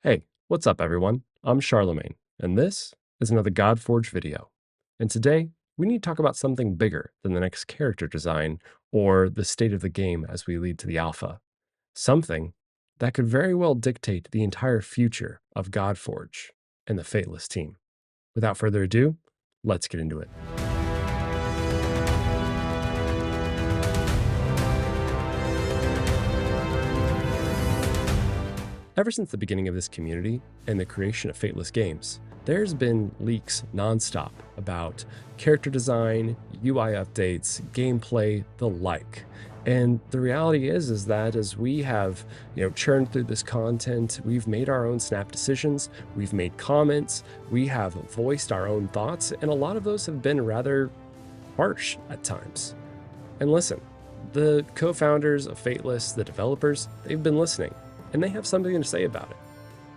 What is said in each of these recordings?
Hey, what's up everyone? I'm Charlemagne, and this is another Godforge video. And today, we need to talk about something bigger than the next character design or the state of the game as we lead to the alpha. Something that could very well dictate the entire future of Godforge and the Fateless team. Without further ado, let's get into it. Ever since the beginning of this community and the creation of Fateless games, there's been leaks nonstop about character design, UI updates, gameplay, the like. And the reality is that as we have, churned through this content, we've made our own snap decisions, we've made comments, we have voiced our own thoughts, and a lot of those have been rather harsh at times. And listen, the co-founders of Fateless, the developers, they've been listening. And they have something to say about it.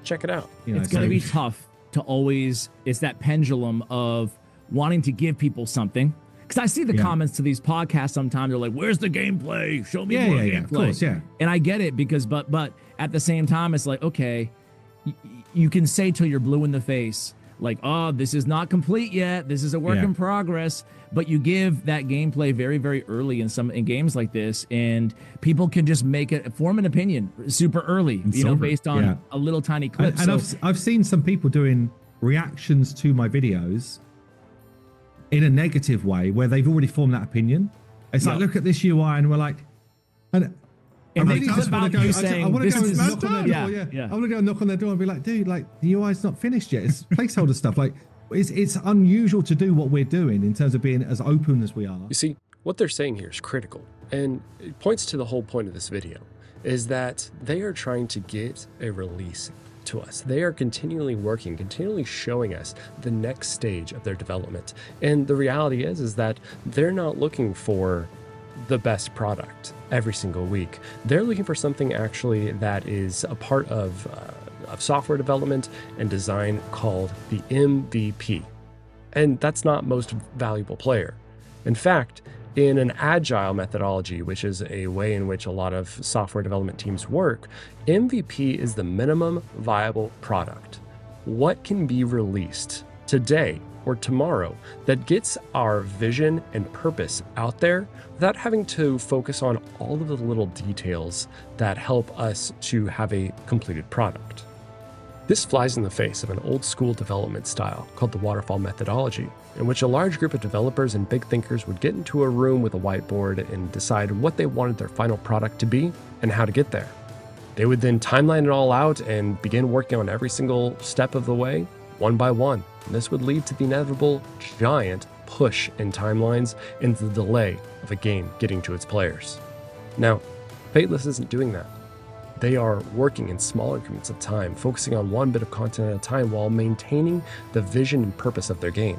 Check it out. It's going to be tough to always, it's that pendulum of wanting to give people something. Because I see the comments to these podcasts sometimes, they're like, where's the gameplay? Show me more gameplay. Of course, yeah. And I get it because, but at the same time, it's like, okay, you can say till you're blue in the face, like, oh, this is not complete yet. This is a work in progress. But you give that gameplay very, very early in games like this, and people can just form an opinion super early, based on a little tiny clip. And I've seen some people doing reactions to my videos in a negative way where they've already formed that opinion. It's like, look at this UI, and we're like, I want to go and knock on their door. I want to go and knock on their door and be like, dude, like the UI's not finished yet. It's placeholder stuff. Like, it's unusual to do what we're doing in terms of being as open as we are. You see, what they're saying here is critical, and it points to the whole point of this video, is that they are trying to get a release to us. They are continually working, continually showing us the next stage of their development. And the reality is that they're not looking for the best product every single week. They're looking for something actually that is a part of software development and design called the MVP. And that's not most valuable player. In fact, in an agile methodology, which is a way in which a lot of software development teams work, MVP is the minimum viable product. What can be released today or tomorrow that gets our vision and purpose out there without having to focus on all of the little details that help us to have a completed product. This flies in the face of an old school development style called the waterfall methodology, in which a large group of developers and big thinkers would get into a room with a whiteboard and decide what they wanted their final product to be and how to get there. They would then timeline it all out and begin working on every single step of the way, one by one. And this would lead to the inevitable giant push in timelines and the delay of a game getting to its players. Now, Fateless isn't doing that. They are working in small increments of time, focusing on one bit of content at a time while maintaining the vision and purpose of their game.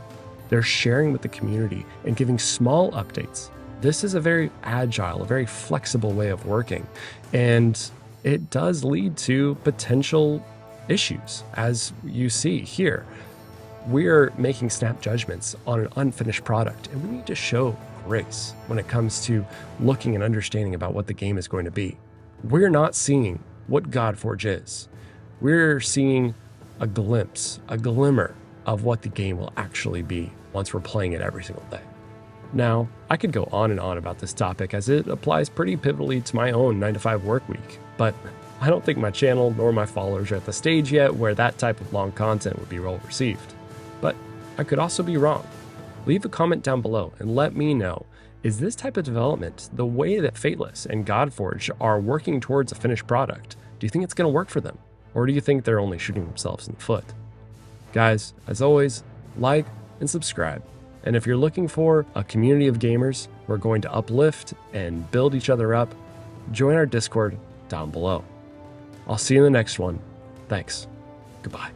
They're sharing with the community and giving small updates. This is a very agile, a very flexible way of working, and it does lead to potential issues, as you see here. We're making snap judgments on an unfinished product, and we need to show grace when it comes to looking and understanding about what the game is going to be. We're not seeing what Godforge is. We're seeing a glimpse, a glimmer of what the game will actually be once we're playing it every single day. Now, I could go on and on about this topic as it applies pretty pivotally to my own 9-to-5 work week, but I don't think my channel nor my followers are at the stage yet where that type of long content would be well received. But I could also be wrong. Leave a comment down below and let me know, is this type of development the way that Fateless and Godforge are working towards a finished product? Do you think it's going to work for them? Or do you think they're only shooting themselves in the foot? Guys, as always, like and subscribe. And if you're looking for a community of gamers who are going to uplift and build each other up, join our Discord down below. I'll see you in the next one. Thanks. Goodbye.